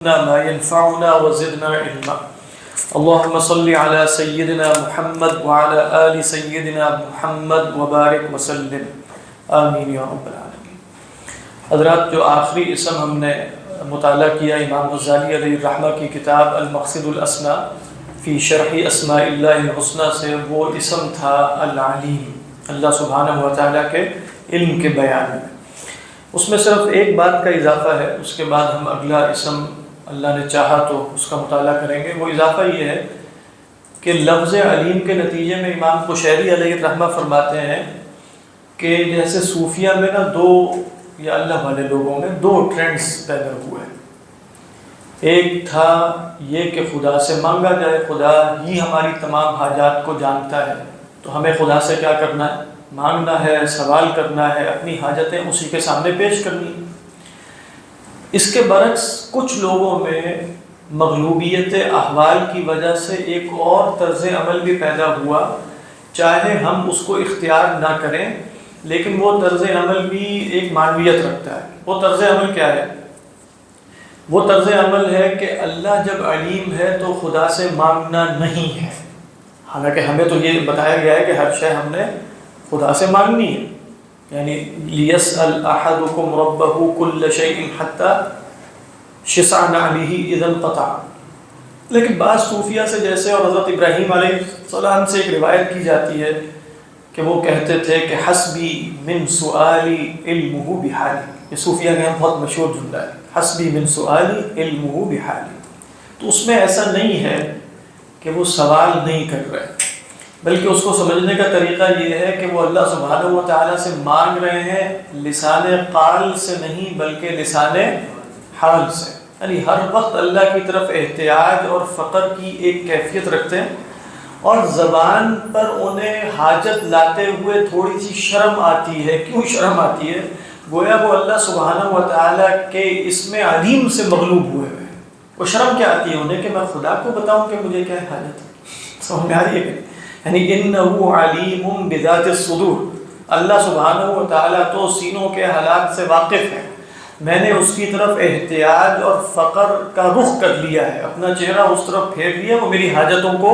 ما ينفعنا وزدنا علما اللهم صل على سيدنا محمد وعلى آل سيدنا محمد وبارک وسلم آمین یا رب العالمین۔ حضرات، جو آخری اسم ہم نے مطالعہ کیا امام غزالی علیہ الرحمہ کی کتاب المقصد الاسنیٰ فی شرح اسماء اللہ الحسنیٰ سے، وہ اسم تھا العلیم، اللہ سبحانہ و تعالیٰ کے علم کے بیان میں۔ اس میں صرف ایک بات کا اضافہ ہے، اس کے بعد ہم اگلا اسم اللہ نے چاہا تو اس کا مطالعہ کریں گے۔ وہ اضافہ یہ ہے کہ لفظ علیم کے نتیجے میں امام قشیری علیہ الرحمہ فرماتے ہیں کہ جیسے صوفیہ میں نا دو، یا اللہ والے لوگوں میں دو ٹرینڈز پیدا ہوئے۔ ایک تھا یہ کہ خدا سے مانگا جائے، خدا ہی ہماری تمام حاجات کو جانتا ہے، تو ہمیں خدا سے کیا کرنا ہے؟ مانگنا ہے، سوال کرنا ہے، اپنی حاجتیں اسی کے سامنے پیش کرنی۔ اس کے برعکس کچھ لوگوں میں مغلوبیت احوال کی وجہ سے ایک اور طرز عمل بھی پیدا ہوا، چاہے ہم اس کو اختیار نہ کریں، لیکن وہ طرز عمل بھی ایک معنویت رکھتا ہے۔ وہ طرز عمل کیا ہے؟ وہ طرز عمل ہے کہ اللہ جب علیم ہے تو خدا سے مانگنا نہیں ہے، حالانکہ ہمیں تو یہ بتایا گیا ہے کہ ہر شے ہم نے خدا سے مانگنی ہے، یعنی لیسأل احدکم ربہ کل شیء حتی شسع نعلہ اذا انقطع۔ لیکن بعض صوفیہ سے جیسے، اور حضرت ابراہیم علیہ السلام سے ایک روایت کی جاتی ہے کہ وہ کہتے تھے کہ حسبی من سؤالی علمہ بحالی، یہ صوفیہ کا بہت مشہور جملہ ہے، حسبی من سؤالی علمہ بحالی۔ تو اس میں ایسا نہیں ہے کہ وہ سوال نہیں کر رہے، بلکہ اس کو سمجھنے کا طریقہ یہ ہے کہ وہ اللہ سبحانہ و تعالیٰ سے مانگ رہے ہیں لسان قال سے نہیں بلکہ لسان حال سے، یعنی ہر وقت اللہ کی طرف احتیاج اور فقر کی ایک کیفیت رکھتے ہیں، اور زبان پر انہیں حاجت لاتے ہوئے تھوڑی سی شرم آتی ہے۔ کیوں شرم آتی ہے؟ گویا وہ اللہ سبحانہ و تعالیٰ کے اسم علیم سے مغلوب ہوئے ہیں۔ وہ شرم کیا آتی ہے انہیں کہ میں خدا کو بتاؤں کہ مجھے کیا حاجت ہے؟ سمجھ میں آ رہی ہے؟ یعنی انہ علیم بذات الصدور، اللہ سبحانہ و تعالیٰ تو سینوں کے حالات سے واقف ہے، میں نے اس کی طرف احتیاج اور فقر کا رخ کر لیا ہے، اپنا چہرہ اس طرف پھیر لیا، وہ میری حاجتوں کو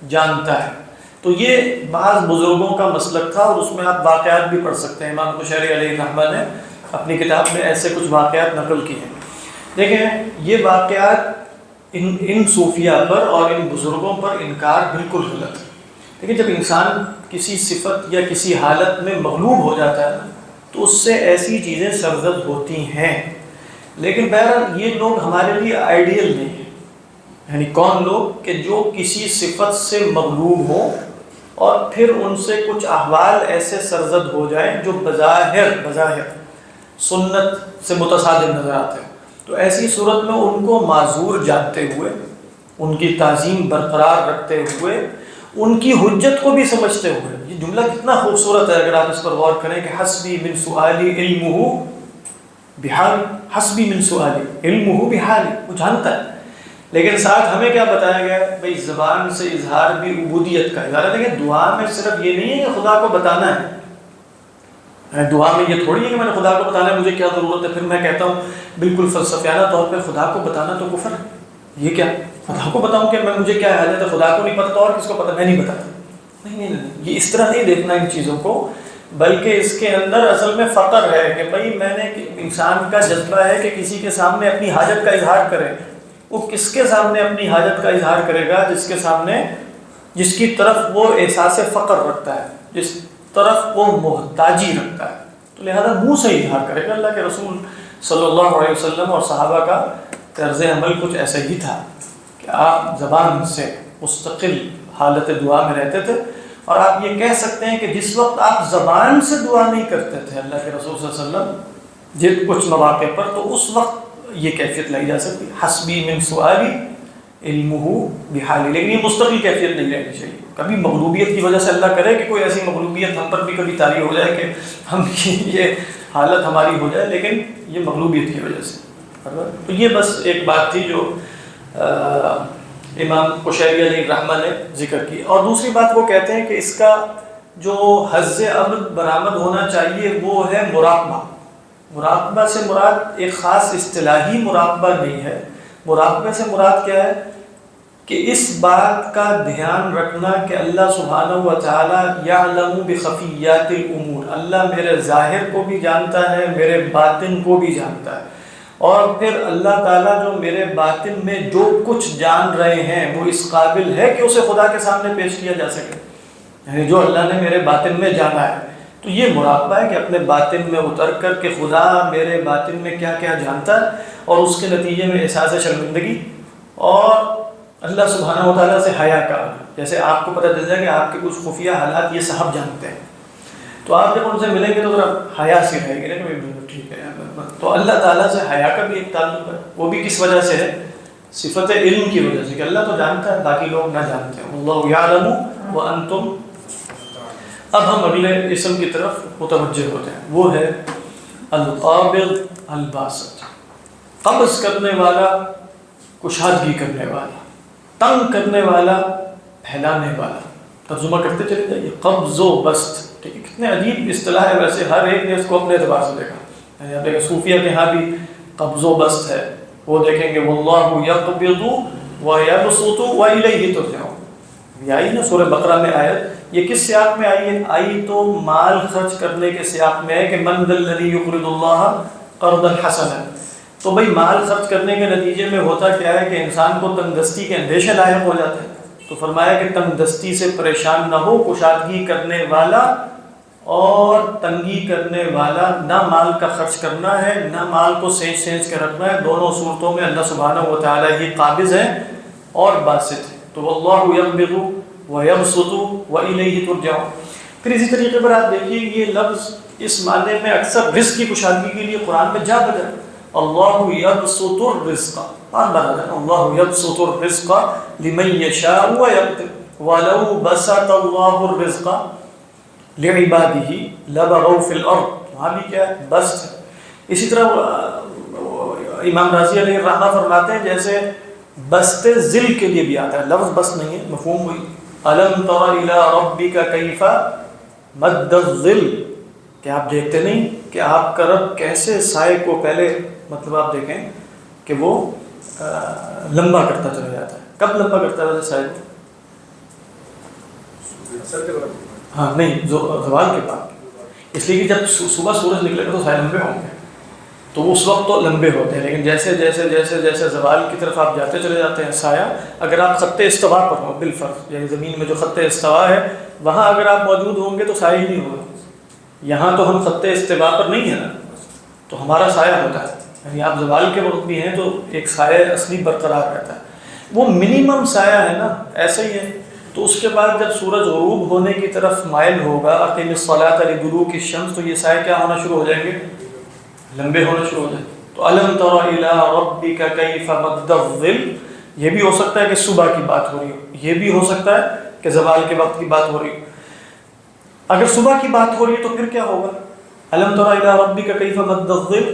جانتا ہے۔ تو یہ بعض بزرگوں کا مسلک تھا، اور اس میں آپ واقعات بھی پڑھ سکتے ہیں۔ امام قشیری علیہ الرحمہ نے اپنی کتاب میں ایسے کچھ واقعات نقل کیے ہیں۔ دیکھیں، یہ واقعات ان صوفیہ پر اور ان بزرگوں پر انکار بالکل غلط ہے۔ لیکن جب انسان کسی صفت یا کسی حالت میں مغلوب ہو جاتا ہے تو اس سے ایسی چیزیں سرزد ہوتی ہیں، لیکن بہرحال یہ لوگ ہمارے لیے آئیڈیل نہیں ہیں۔ یعنی کون لوگ کہ جو کسی صفت سے مغلوب ہوں اور پھر ان سے کچھ احوال ایسے سرزد ہو جائیں جو بظاہر سنت سے متصادم نظر آتے ہیں، تو ایسی صورت میں ان کو معذور جانتے ہوئے، ان کی تعظیم برقرار رکھتے ہوئے، ان کی حجت کو بھی سمجھتے ہوئے، یہ جملہ کتنا خوبصورت ہے اگر آپ اس پر غور کریں کہ حسبی من سؤالی علمہ بحالی، حسبی من سؤالی علمہ بحالی، وہ جانتا ہے۔ لیکن ساتھ ہمیں کیا بتایا گیا؟ بھئی زبان سے اظہار بھی عبودیت کا اظہار ہے۔ دیکھیں، دعا میں صرف یہ نہیں ہے کہ خدا کو بتانا ہے، دعا میں یہ تھوڑی ہے کہ میں نے خدا کو بتانا ہے مجھے کیا ضرورت ہے، پھر میں کہتا ہوں بالکل فلسفیانہ طور پہ خدا کو بتانا تو کفر ہے۔ یہ کیا خدا کو بتاؤں کہ مجھے کیا حاجت ہے؟ خدا کو نہیں پتہ تو اور کس کو پتہ؟ میں نہیں بتاتا۔ نہیں، یہ اس طرح نہیں دیکھنا ان چیزوں کو، بلکہ اس کے اندر اصل میں فقر ہے کہ بھئی میں نے، انسان کا جذبہ ہے کہ کسی کے سامنے اپنی حاجت کا اظہار کرے۔ وہ کس کے سامنے اپنی حاجت کا اظہار کرے گا؟ جس کے سامنے، جس کی طرف وہ احساس فقر رکھتا ہے، جس طرف وہ محتاجی رکھتا ہے، تو لہذا منہ سے اظہار کرے گا۔ اللہ کے رسول صلی اللہ علیہ وسلم اور صحابہ کا طرز عمل کچھ ایسا ہی تھا کہ آپ زبان سے مستقل حالت دعا میں رہتے تھے، اور آپ یہ کہہ سکتے ہیں کہ جس وقت آپ زبان سے دعا نہیں کرتے تھے اللہ کے رسول صلی اللہ علیہ وسلم جن کچھ مواقع پر، تو اس وقت یہ کیفیت لائی جا سکتی، حسبی من سؤالی علمہ بحالی۔ لیکن یہ مستقل کیفیت نہیں رہنی چاہیے۔ کبھی مغلوبیت کی وجہ سے اللہ کرے کہ کوئی ایسی مغلوبیت ہم پر بھی کبھی طاری ہو جائے کہ ہم یہ حالت ہماری ہو جائے، لیکن یہ مغلوبیت کی وجہ سے۔ تو یہ بس ایک بات تھی جو امام قشیری علیہ الرحمہ نے ذکر کی۔ اور دوسری بات وہ کہتے ہیں کہ اس کا جو حظ عمد برآمد ہونا چاہیے وہ ہے مراقبہ۔ مراقبہ سے مراد ایک خاص اصطلاحی مراقبہ نہیں ہے، مراقبے سے مراد کیا ہے کہ اس بات کا دھیان رکھنا کہ اللہ سبحانہ و تعالی یعلم بخفیات الامور، اللہ میرے ظاہر کو بھی جانتا ہے، میرے باطن کو بھی جانتا ہے، اور پھر اللہ تعالیٰ جو میرے باطن میں جو کچھ جان رہے ہیں وہ اس قابل ہے کہ اسے خدا کے سامنے پیش کیا جا سکے، یعنی جو اللہ نے میرے باطن میں جانا ہے۔ تو یہ مراقبہ ہے کہ اپنے باطن میں اتر کر کہ خدا میرے باطن میں کیا کیا جانتا ہے، اور اس کے نتیجے میں احساس شرمندگی اور اللہ سبحانہ و تعالیٰ سے حیا کرنا۔ جیسے آپ کو پتہ چل جائے کہ آپ کے کچھ خفیہ حالات یہ صاحب جانتے ہیں، تو آپ جب ان سے ملیں گے تو ذرا حیا سی رہے گی نا کہ ٹھیک ہے۔ تو اللہ تعالیٰ سے حیا کا بھی ایک تعلق ہے، وہ بھی کس وجہ سے ہے؟ صفت علم کی وجہ سے، کہ اللہ تو جانتا ہے باقی لوگ نہ جانتے ہیں، اللہ یعلم وانتم۔ اب ہم اگلے اسم کی طرف متوجہ ہوتے ہیں، وہ ہے القابض الباسط، قبض کرنے والا، کشادگی کرنے والا، تنگ کرنے والا، پھیلانے والا۔ ترجمہ کرتے چلے جائیے، قبض و بسط۔ ٹھیک ہے، کتنے عجیب اصطلاح ہے، ویسے ہر ایک نے اس کو اپنے اعتبار سے دیکھا۔ یہاں پہ صوفیہ کے ہاں بھی قبض و بسط ہے، وہ دیکھیں گے واللہ یقبض ویبسط والیہ ترجعون۔ یہ آئی نا سورہ بقرہ میں آیت، یہ کس سیاق میں آئی ہے؟ آئی تو مال خرچ کرنے کے سیاق میں ہے کہ من ذا الذی یقرض اللہ قرضا حسنا۔ تو بھئی مال خرچ کرنے کے نتیجے میں ہوتا کیا ہے کہ انسان کو تنگ دستی کے اندیشے لاحق ہو جاتے ہیں۔ تو فرمایا کہ تنگ دستی سے پریشان نہ ہو، کشادگی کرنے والا اور تنگی کرنے والا، نہ مال کا خرچ کرنا ہے نہ مال کو سینچ سینچ کے رکھنا ہے۔ دونوں صورتوں میں اللہ سبحانہ و تعالیٰ ہی قابض ہے اور باسط ہے۔ تو واللہ یقبض ویبسط والیہ ترجعون۔ پھر اسی طریقے پر آپ دیکھیے یہ لفظ اس معنی میں اکثر رزق کی کشادگی کے لیے قرآن میں جا بجا، اللہ یبسط الرزق، بار بار آتا ہے اللہ یبسط الرزق لمن یشاء ویقدر ولو بسط اللہ الرزق لعبادہ لبغوا فی الارض، وہاں بھی کیا ہے؟ بسط ہے۔ اسی طرح امام رازی علیہ الرحمہ فرماتے ہیں جیسے بسط ذل کے لیے بھی آتا ہے، لفظ بسط نہیں ہے، مفہوم ہوئی الم تر الی ربک کیف مد الظل، کہ آپ دیکھتے نہیں کہ آپ کا رب کیسے سائے کو، پہلے مطلب آپ دیکھیں کہ وہ لمبا کرتا چلا جاتا ہے۔ کب لمبا کرتا ہے سائے کو؟ ہاں نہیں، زوال کے بعد، اس لیے کہ جب صبح سورج نکلے گا تو سائے لمبے ہوں گے، تو اس وقت تو لمبے ہوتے ہیں، لیکن جیسے جیسے جیسے جیسے زوال کی طرف آپ جاتے چلے جاتے ہیں سایہ، اگر آپ خط استوا پر ہوں بالفرض، یعنی زمین میں جو خط استوا ہے وہاں اگر آپ موجود ہوں گے تو سایہ ہی نہیں ہوگا۔ یہاں تو ہم خط استوا پر نہیں ہیں نا، تو ہمارا سایہ ہوتا ہے، یعنی آپ زوال کے وقت بھی ہیں تو ایک سایہ اصلی برقرار رہتا ہے، وہ منیمم سایہ ہے نا، ایسا ہی ہے۔ تو اس کے بعد جب سورج غروب ہونے کی طرف مائل ہوگا، اقیم الصلاۃ لدلوک الشمس، تو یہ سایہ کیا ہونا شروع ہو جائیں گے؟ لمبے ہونا شروع ہو جائیں۔ تو الم تر الی ربک کیف مد الظل، یہ بھی ہو سکتا ہے کہ صبح کی بات ہو رہی ہو، یہ بھی ہو سکتا ہے کہ زوال کے وقت کی بات ہو رہی ہو۔ اگر صبح کی بات ہو رہی ہے تو پھر کیا ہوگا؟ الم تر الی ربک کیف مد الظل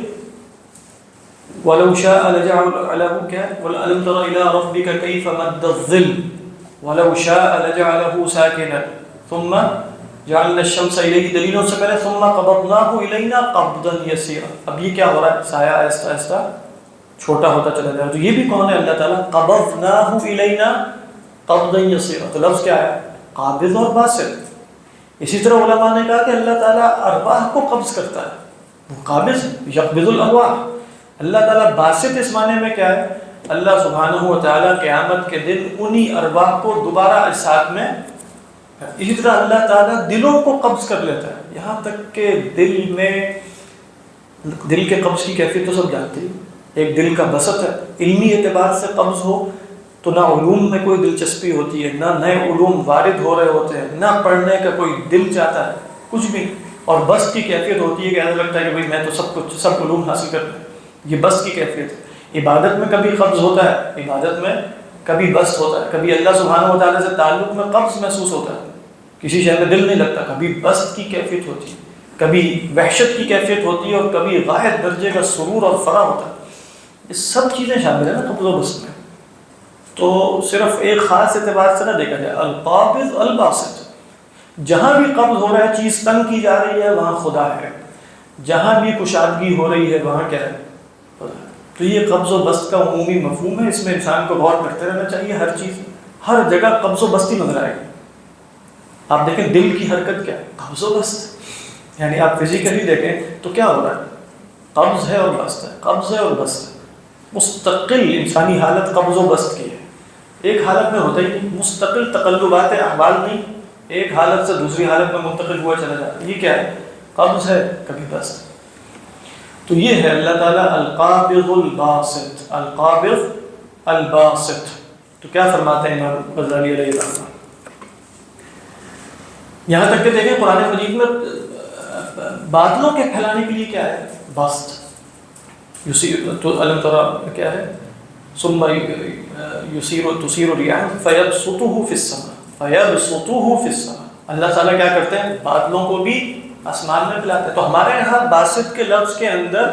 ولو شاء لجعله کیا ہے؟ الم تر الی ربک کیف مد الظل ولو شاء لجعله ساکنا ثم جعلنا الشمس الیہ، دلیلوں سے پہلے ثم قبضناہ الینا قبضا یسیرا۔ اب یہ کیا ہو رہا ہے؟ سایہ آہستہ آہستہ چھوٹا ہوتا چلا جا رہا ہے۔ تو یہ بھی کون ہے؟ اللہ تعالیٰ۔ قبضناہ الینا قبضا یسیرا، تو لفظ کیا ہے؟ قابض اور باسط۔ اسی طرح علماء نے کہا کہ اللہ تعالیٰ ارواح کو قبض کرتا ہے، وہ قابض یقبض الارواح۔ اللہ تعالیٰ باسط اس معنی میں کیا ہے؟ اللہ سبحانہ و تعالیٰ قیامت کے دن انہی ارواح کو دوبارہ اجساد میں، اسی طرح اللہ تعالیٰ دلوں کو قبض کر لیتا ہے، یہاں تک کہ دل میں، دل کے قبض کی کیفیت تو سب جانتے ہیں، ایک دل کا بسط ہے، علمی اعتبار سے قبض ہو تو نہ علوم میں کوئی دلچسپی ہوتی ہے، نہ نئے علوم وارد ہو رہے ہوتے ہیں، نہ پڑھنے کا کوئی دل چاہتا ہے، کچھ بھی۔ اور بسط کی کیفیت ہوتی ہے کہ ایسا لگتا ہے کہ بھائی میں تو سب کچھ، سب علوم حاصل کرتا ہوں، یہ بسط کی کیفیت ہے۔ عبادت میں کبھی قبض ہوتا ہے، عبادت میں کبھی بسط ہوتا ہے، کبھی اللہ سبحانہ و تعالیٰ سے تعلق میں قبض محسوس ہوتا ہے، کسی شے میں دل نہیں لگتا، کبھی بسط کی کیفیت ہوتی ہے، کبھی وحشت کی کیفیت ہوتی ہے، اور کبھی غائب درجے کا سرور اور فرح ہوتا ہے۔ یہ سب چیزیں شامل ہیں نا قبض و بسط میں، تو صرف ایک خاص اعتبار سے نہ دیکھا جائے، القابض الباسط۔ جہاں بھی قبض ہو رہا ہے، چیز تنگ کی جا رہی ہے، وہاں خدا ہے، جہاں بھی کشادگی ہو رہی ہے وہاں کیا ہے؟ خدا ہے۔ تو یہ قبض و بسط کا عمومی مفہوم ہے، اس میں انسان کو غور کرتے رہنا چاہیے، ہر چیز ہر جگہ قبض و بسط ہی نظر آئے گی۔ آپ دیکھیں دل کی حرکت کیا ہے، قبض و بسط، یعنی آپ فزیکلی دیکھیں تو کیا ہو رہا ہے، قبض ہے اور بسط ہے، قبض ہے اور بسط ہے، مستقل انسانی حالت قبض و بسط کی ہے، ایک حالت میں ہوتا ہی نہیں، مستقل تقلبات احوال نہیں، ایک حالت سے دوسری حالت میں منتقل ہوا چلا جاتا ہے، یہ کیا ہے، قبض ہے کبھی بسط۔ تو یہ ہے اللہ تعالیٰ القابض الباسط، القابض الباسط۔ تو کیا فرماتے ہیں امام غزالی علیہ الرحمہ، یہاں تک کہ دیکھیں قرآن مجید میں بادلوں کے پھیلانے کے لیے کیا ہے، باسط، تو علم ترا کیا ہے، ثم تثیر الرياح فيبسطه في السماء فيبسطه في السماء، اللہ تعالیٰ کیا کرتے ہیں، بادلوں کو بھی آسمان میں پھیلاتے ہیں۔ تو ہمارے یہاں باسط کے لفظ کے اندر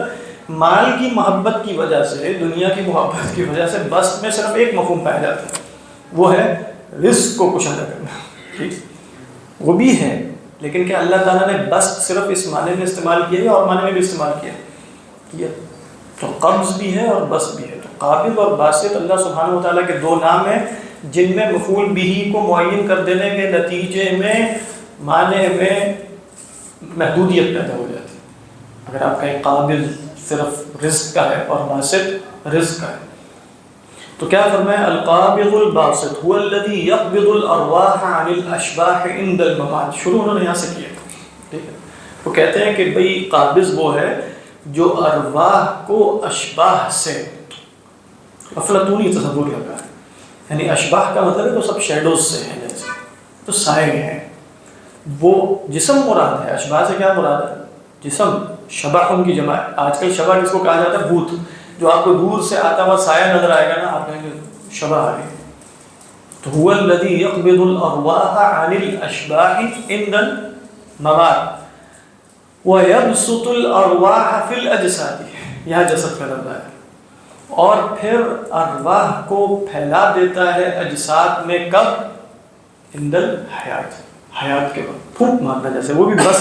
مال کی محبت کی وجہ سے، دنیا کی محبت کی وجہ سے بسط میں صرف ایک مفہوم پایا جاتا ہے، وہ ہے رزق کو کشادہ کرنا، ٹھیک، وہ بھی ہے، لیکن کیا اللہ تعالیٰ نے بسط صرف اس معنی میں استعمال کیا ہے اور معنی میں بھی استعمال کیا؟ تو قبض بھی ہے اور بسط بھی ہے۔ تو قابض اور باسط اللہ سبحانہ و تعالیٰ کے دو نام ہیں جن میں مفعول بہ کو معین کر دینے کے نتیجے میں معنی میں محدودیت پیدا ہو جاتی ہے۔ اگر آپ کہیں قابض صرف رزق کا ہے اور باسط رزق کا ہے، تو کیا فرمایا، القابض الباسط هو الذي يقبض الارواح عن الاشباح عند الممات، شروع انہوں نے یہاں سے کیا، ٹھیک ہے، وہ کہتے ہیں کہ بھئی قابض وہ ہے جو ارواح کو اشباح سے افلاطونی تصور لگا ہے، یعنی اشباح کا مطلب ہے تو سب شیڈوز سے ہیں، جیسے تو سائے ہیں، وہ جسم مراد ہے، اشباح سے کیا مراد ہے، جسم، شبح ان کی جمع ہے، آج کل شبح جس کو کہا جاتا ہے بھوت، جو آپ کو دور سے آتا ہوا سایہ نظر آئے گا نا، آپ کہیں گے شبح آ گئی۔ تو هو الذي يقبض الارواح عن الاشباح عند الممات ويبسط الارواح في الاجساد، یہاں جسد کا لفظ ہے، اور پھر ارواح کو پھیلا دیتا ہے اجساد میں، کب، عند الحیات، حیات کے وقت، پھونک مارنا جیسے، وہ بھی بس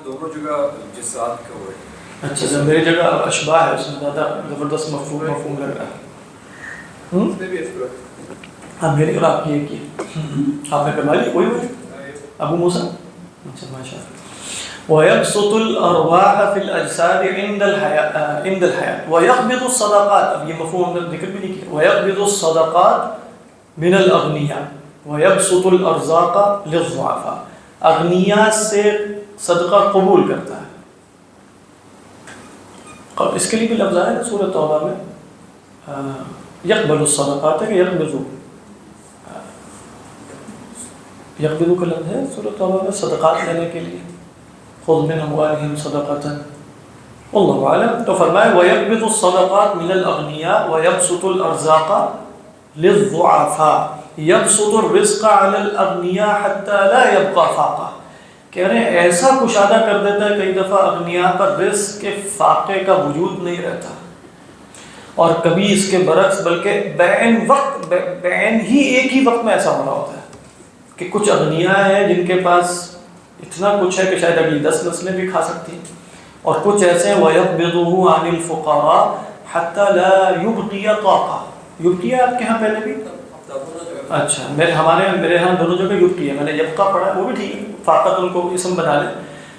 دونوں جگہ جسات کا ہوئے۔ اچھا سر، میری جگہ اشباح ہے، اس میں زیادہ زبردست مفہوم لگ رہا ہے۔ ہاں میری اور آپ کی ایک ہی، آپ نے کروا لی کوئی ہوئی ابو موسیٰ، اچھا ماشاء اللہ۔ وَيَبْسُطُ الْأَرْوَاحَ فِي الْأَجْسَادِ عِنْدَ الْحَيَاةِ وَيَقْبِضُ الصَّدَقَاتِ، اب یہ مفہوم ہم نے ذکر بھی نہیں کیا، وَيَقْبِضُ الصَّدَقَاتِ مِنَ الْأَغْنِيَاءِ وَيَبْسُطُ الْأَرْزَاقَ لِلضُّعَفَاءِ، اغنیاء سے صدقہ قبول کرتا ہے، اور اس کے لیے بھی لفظ آیا ہے سورۃ توبہ میں، یقبل الصدقات ہے کہ یقبضو، یقبضو کا لفظ ہے سورۃ توبہ میں صدقات لینے کے لیے، خذ من اموالہم صدقۃ، واللہ اعلم۔ تو فرمائے وَيَقْبِضُ الصَّدَقَاتِ مِنَ الْأَغْنِيَاءِ وَيَبْسُطُ الْأَرْزَاقَ لِلضُّعَفَاءِ يَبْسُطُ الرِّزْقَ عَلَى الْأَغْنِيَاءِ حَتَّى لَا يَبْقَى فَاقَةٌ، کہہ رہے ہیں ایسا کشادہ کر دیتا ہے کئی دفعہ اغنیاء پر رزق کے فاقے کا وجود نہیں رہتا، اور کبھی اس کے برعکس بلکہ بعین ہی ایک ہی وقت میں ایسا ہو رہا ہوتا ہے کہ کچھ اغنیاء ہیں جن کے پاس اتنا کچھ ہے کہ شاید اگلی 10 نسلیں بھی کھا سکتی ہیں، اور کچھ ایسے ہیں وَيَقْبِضُهُ عَنِ الْفُقَرَاءِ حَتَّى لَا يُبْقِيَ طَاقَةً، یبقیہ آپ کے ہاں پہلے بھی، اچھا میرے ہاں دونوں جگہ یبقی ہے، میں نے یبقا پڑھا ہے، وہ بھی ٹھیک ہے، فاقت ان کو اسم بنا لیں،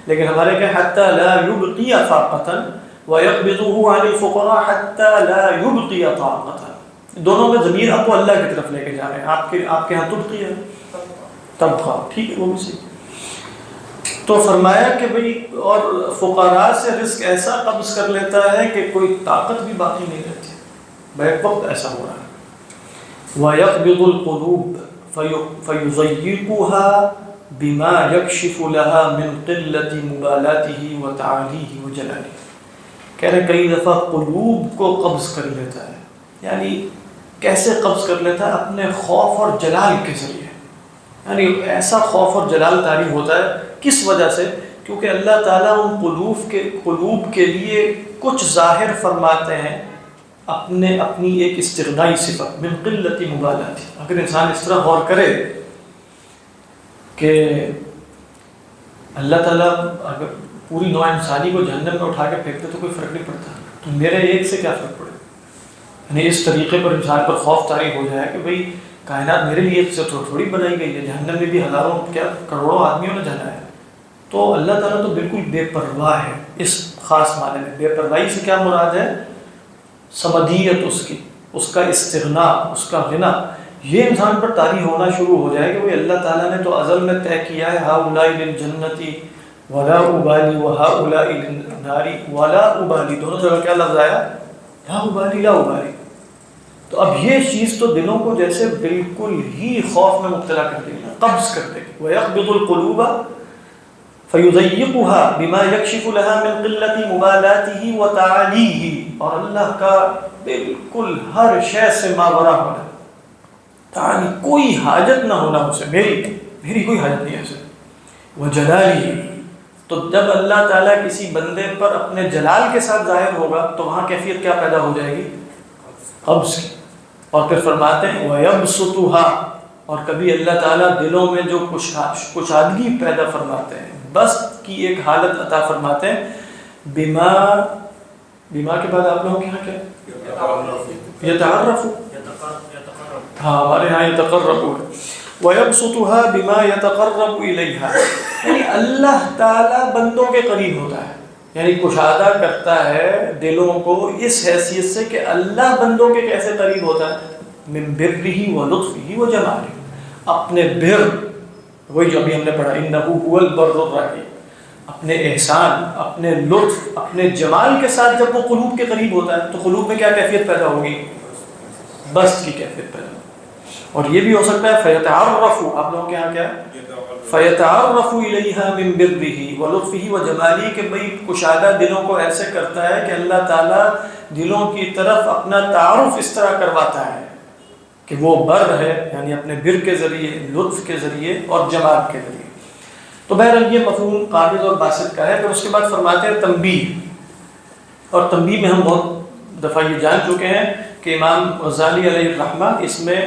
لیکن ہمارے کہ حَتَّى لَا يُبْقِيَ طَاقَةً وَيَقْبِضُهُ عَنِ الْفُقَرَاءِ حَتَّى لَا يُبْقِيَ طَاقَةً، دونوں میں ضمیر آپ کو اللہ کی طرف لے کے جا رہے ہیں، آپ کے ہاں تبقی ہے، طبقہ، ٹھیک ہے، وہ بھی صحیح۔ تو فرمایا کہ بھئی اور فقراء سے رزق ایسا قبض کر لیتا ہے کہ کوئی طاقت بھی باقی نہیں رہتی، بیک وقت ایسا ہو رہا ہے۔ وَيَقْبِضُ الْقُلُوبَ فَيُضَيِّقُهَا بِمَا يَكْشِفُ لَهَا مِنْ قِلَّةِ مُبَالَاتِهِ وَتَعَالِيهِ وَجَلَالِهِ، کہہ رہے کئی دفعہ قلوب کو قبض کر لیتا ہے، یعنی کیسے قبض کر لیتا ہے، اپنے خوف اور جلال کے ذریعے، یعنی ایسا خوف اور جلال طاری ہوتا ہے، کس وجہ سے، کیونکہ اللہ تعالیٰ ان قلوب کے لیے کچھ ظاہر فرماتے ہیں اپنی ایک استغنائی صفت، من قلت مبالات، اگر انسان اس طرح غور کرے کہ اللہ تعالیٰ اگر پوری نوع انسانی کو جہنم میں اٹھا کے پھینکتے تو کوئی فرق نہیں پڑتا، تو میرے ایک سے کیا فرق پڑے؟ یعنی اس طریقے پر انسان پر خوف طاری ہو جائے کہ بھئی کائنات میرے لیے سے تھوڑی بنائی گئی ہے، جہنم میں بھی ہزاروں کیا کروڑوں آدمیوں نے جانا ہے۔ تو اللہ تعالیٰ تو بالکل بے پرواہ ہے اس خاص معنی میں۔ بے پرواہی سے کیا مراد ہے؟ سمدیت اس کی، اس کا استغنا، اس کا غنا، یہ انسان پر طاری ہونا شروع ہو جائے کہ وہ اللہ تعالیٰ نے تو ازل میں طے کیا ہے ہؤلاء للجنتی ولا ابالی وہؤلاء للنار ولا ابالی، دونوں جگہ کیا لفظ آیا؟ لا ابالی، لا ابالی۔ تو اب یہ چیز تو دلوں کو جیسے بالکل ہی خوف میں مبتلا کر دے گی، قبض کر دے گی۔ وَيَقْبِضُ الْقُلُوبَ فَيُضَيِّقُهَا بِمَا يَكْشِفُ لَهَا مِنْ قِلَّةِ مُبَالَاتِهِ وَتَعَالِيهِ، اور اللہ کا بالکل ہر شے سے ماورا ہونا، تعالی کوئی حاجت نہ ہونا اسے، میری کوئی حاجت نہیں ہے اسے، وَجَلَالِهِ، تو جب اللہ تعالیٰ کسی بندے پر اپنے جلال کے ساتھ ظاہر ہوگا تو وہاں کیفیت کیا پیدا ہو جائے گی؟ قبض کی۔ اور پھر فرماتے ہیں وَيَبْسُطُهَا، اور کبھی اللہ تعالیٰ دلوں میں جو کشادگی پیدا فرماتے ہیں، بسط کی ایک حالت عطا فرماتے ہیں، بما کے بعد آپ لوگوں کے یہاں کیا؟ یتعرف، ہاں ہمارے یہاں یتقرب ہے۔ وَيَبْسُطُهَا بِمَا يَتَقَرَّبُ إِلَيْهَا، یعنی اللہ تعالیٰ بندوں کے قریب ہوتا ہے، یعنی کشادہ کرتا ہے دلوں کو اس حیثیت سے کہ اللہ بندوں کے کیسے قریب ہوتا ہے؟ من برہ ولطفہ وجمالہ، اپنے بر، وہی جو ابھی ہم نے پڑھا انہ هو البر الرحیم، اپنے احسان، اپنے لطف، اپنے جمال کے ساتھ جب وہ قلوب کے قریب ہوتا ہے تو قلوب میں کیا کیفیت پیدا ہوگی؟ بسط کی کیفیت پیدا ہوگی۔ اور یہ بھی ہو سکتا ہے فیتعرف، آپ لوگوں کے یہاں کیا ہے؟ فیتعرف الیہا من برہ ولطفہ وجمالہ، کہ بھئی کشادہ دلوں کو ایسے کرتا ہے کہ اللہ تعالیٰ دلوں کی طرف اپنا تعارف اس طرح کرواتا ہے کہ وہ بر ہے، یعنی اپنے بر کے ذریعے، لطف کے ذریعے اور جمال کے ذریعے۔ تو بہرحال یہ مفہوم قابض اور باسط کا ہے۔ پھر اس کے بعد فرماتے ہیں تنبیہ، اور تنبیہ میں ہم بہت دفعہ یہ جان چکے ہیں کہ امام غزالی علیہ الرحمہ اس میں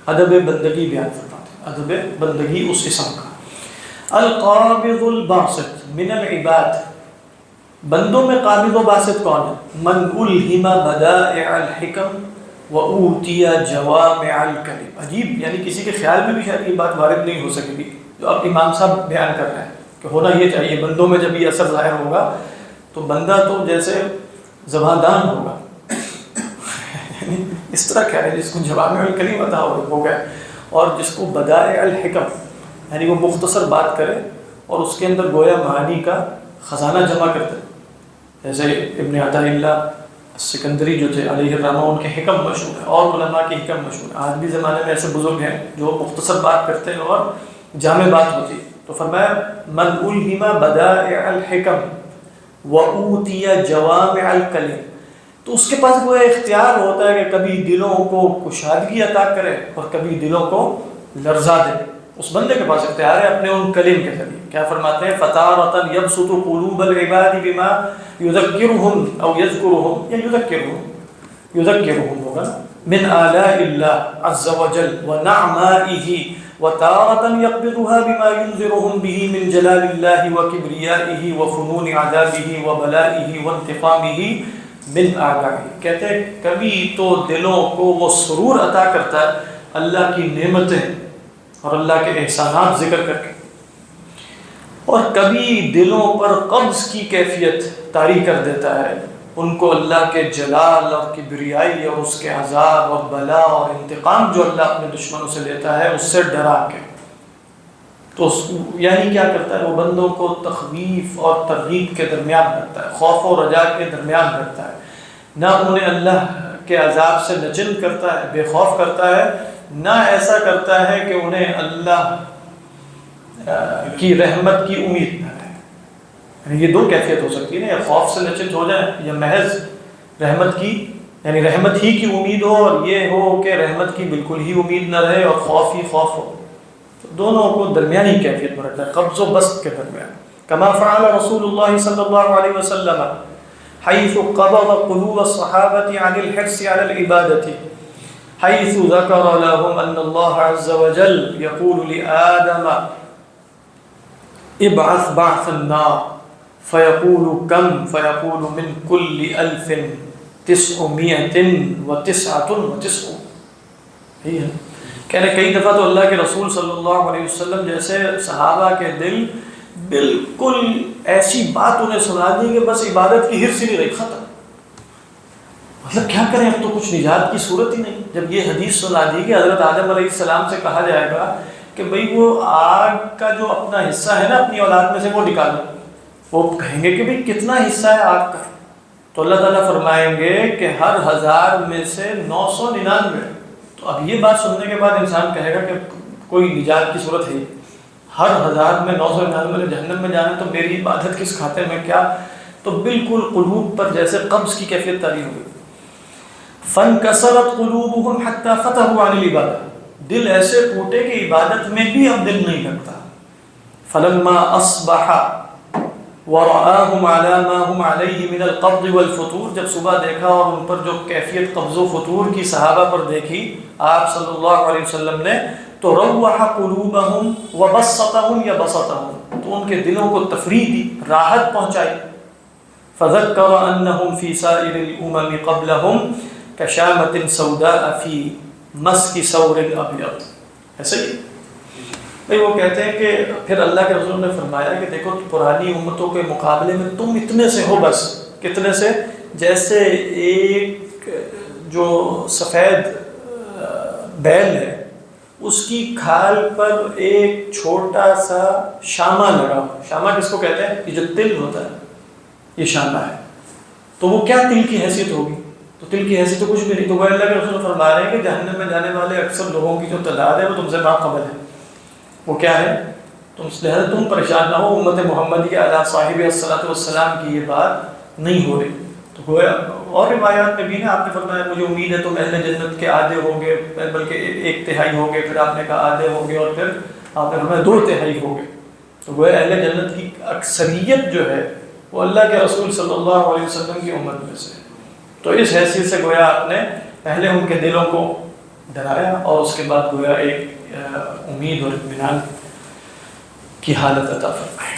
ادب بندگی بیان فرماتے ہیں، ادب بندگی اس اسم کا۔ القابض الباسط من العباد، بندوں میں قابض و باسط کون ہے؟ من الہم بدائع الحکم وَأُوتِيَ جَوَامِعَ الْكَلِمِ۔ عجیب، یعنی کسی کے خیال میں بھی شاید یہ بات وارد نہیں ہو سکے گی جو اب امام صاحب بیان کر رہے ہیں کہ ہونا یہ چاہیے بندوں میں جب یہ اثر ظاہر ہوگا تو بندہ تو جیسے زبان دان ہوگا اس طرح کیا ہے جس کو جوامع الکلم عطا ہو گیا، اور جس کو بدائع الحکم، یعنی وہ مختصر بات کرے اور اس کے اندر گویا معانی کا خزانہ جمع کرتے، جیسے ابن عطاء اللہ سکندری جو تھے علیہ الرحمہ، ان کے حکم مشہور ہیں اور علماء کے حکم مشہور ہیں۔ آج بھی زمانے میں ایسے بزرگ ہیں جو مختصر بات کرتے ہیں اور جامع بات ہوتی ہے۔ تو فرمایا من الہم بدائع الحکم وَأُوتِيَ جَوَامِعَ الْكَلِمِ، تو اس کے پاس وہ اختیار ہوتا ہے کہ کبھی دلوں کو کشادگی عطا کرے اور کبھی دلوں کو لرزا دے۔ اس بندے کے پاس اختیار ہے اپنے ان کلم کے ذریعے۔ کیا فرماتے ہیں؟ فَتَارَةً يَبْسُطُ قُلُوبَ الْعِبَادِ بِمَا يُذَكِّرُهُمْ أَوْ يَذْكُرُهُمْ، یا يُذَكِّرُهُمْ ہوگا مِنْ آلَاءِ اللَّهِ عَزَّ وَجَلَّ وَنَعْمَائِهِ، وَتَارَةً يَقْبِضُهَا بِمَا يُنذِرُهُمْ بِهِ مِنْ جَلَالِ اللَّهِ وَكِبْرِيَائِهِ وَفُنُونِ عَذَابِهِ وَبَلَائِهِ وَانْتِقَامِهِ مِنْ آلَائِهِ، کہتے ہیں کبھی تو دلوں کو وہ سرور عطا کرتا ہے اللہ کی نعمتیں اور اللہ کے احسانات ذکر کر کے، اور کبھی دلوں پر قبض کی کیفیت طاری کر دیتا ہے، ان کو اللہ کے جلال اور کبریائی اور اس کے عذاب اور بلا اور انتقام جو اللہ اپنے دشمنوں سے لیتا ہے اس سے ڈرا کے۔ تو یعنی کیا کرتا ہے؟ وہ بندوں کو تخویف اور ترغیب کے درمیان رکھتا ہے، خوف و رجا کے درمیان رکھتا ہے، نہ انہیں اللہ کے عذاب سے نچن کرتا ہے، بے خوف کرتا ہے، نہ ایسا کرتا ہے کہ انہیں اللہ کی رحمت کی امید نہ رہے۔ یہ دو کیفیت ہو سکتی ہے نا، یا خوف سے نچن ہو جائے یا محض رحمت کی، یعنی رحمت ہی کی امید ہو اور یہ ہو کہ رحمت کی بالکل ہی امید نہ رہے اور خوف ہی خوف ہو۔ تو دونوں کو درمیانی کیفیت میں رکھتا ہے، قبض و بسط کے درمیان۔ کما فعل رسول اللہ صلی اللہ علیہ وسلم حيث قبض قلوب الصحابة عن الحرص على العبادة، حيث ذكر لهم أن الله عز وجل يقول لآدم ابعث بعث النار فیقول کم فیقول من کل 1999 یہی ہے. کہنے کئی دفعہ تو اللہ کے رسول صلی اللہ علیہ وسلم جیسے صحابہ کے دل بالکل ایسی بات انہیں سنا دی کہ بس عبادت کی حرص ہی نہیں رہی، ختم. مطلب کیا کریں، اب تو کچھ نجات کی صورت ہی نہیں. جب یہ حدیث سنا دی کہ حضرت آدم علیہ السلام سے کہا جائے گا کہ بھئی وہ آگ کا جو اپنا حصہ ہے نا اپنی اولاد میں سے وہ نکالو، وہ کہیں گے کہ بھئی کتنا حصہ ہے آگ کا، تو اللہ تعالیٰ فرمائیں گے کہ ہر 1000 میں سے 999. تو اب یہ بات سننے کے بعد انسان کہے گا کہ کوئی نجات کی صورت ہے، ہر 1000 میں 999 جہنم میں جانا، تو میری عبادت کس کھاتے میں کیا. تو بالکل قلوب پر جیسے قبض کی کیفیت تاری ہوئی. فانکسرت قلوبهم حتى فتحوا عن العبادة، دل ایسے ٹوٹے کہ عبادت میں بھی اب دل نہیں لگتا. فلما اصبح ورآهم على ما هم عليه من القبض والفتور، جب صبح دیکھا اور ان پر جو کیفیت قبض و فتور کی صحابہ پر دیکھی آپ صلی اللہ علیہ وسلم نے، تو روح قلوبهم وبسطهم يبسطهم، تو ان کے دلوں کو تفریح دی، راحت پہنچائی. فذكر انهم في سائر الامم قبلهم كشامة سوداء في مسك ثور ابيض. ایسے ہی بھئی وہ کہتے ہیں کہ پھر اللہ کے رسول نے فرمایا کہ دیکھو پرانی امتوں کے مقابلے میں تم اتنے سے ہو، بس کتنے سے، جیسے ایک جو سفید بیل ہے اس کی کھال پر ایک چھوٹا سا شامہ لگا ہو. شامہ کس کو کہتے ہیں؟ یہ جو تل ہوتا ہے یہ شامہ ہے. تو وہ کیا تل کی حیثیت ہوگی؟ تو تل کی حیثیت تو کچھ بھی نہیں. تو وہ اللہ کے رسول فرما رہے ہیں کہ جہنم میں جانے والے اکثر لوگوں کی جو تعداد ہے وہ تم سے باقبل ہے. وہ کیا ہے؟ تم پریشان نہ ہو، امت محمدی علیہ صاحب الصلاۃ والسلام کی یہ بات نہیں ہو رہی. تو گویا اور روایات میں بھی نا آپ نے فرمایا مجھے امید ہے تم اہل جنت کے آدھے ہوں گے، بلکہ 1/3 ہوں گے، پھر آپ نے کہا آدھے ہوں گے، اور پھر آپ نے فرمایا 2/3 ہوں گے. تو گویا اہل جنت کی اکثریت جو ہے وہ اللہ کے رسول صلی اللہ علیہ وسلم کی امت میں سے. تو اس حیثیت سے گویا آپ نے پہلے ان کے دلوں کو ڈرایا اور اس کے بعد گویا ایک امید اور اطمینان کی حالت عطا فرمائی.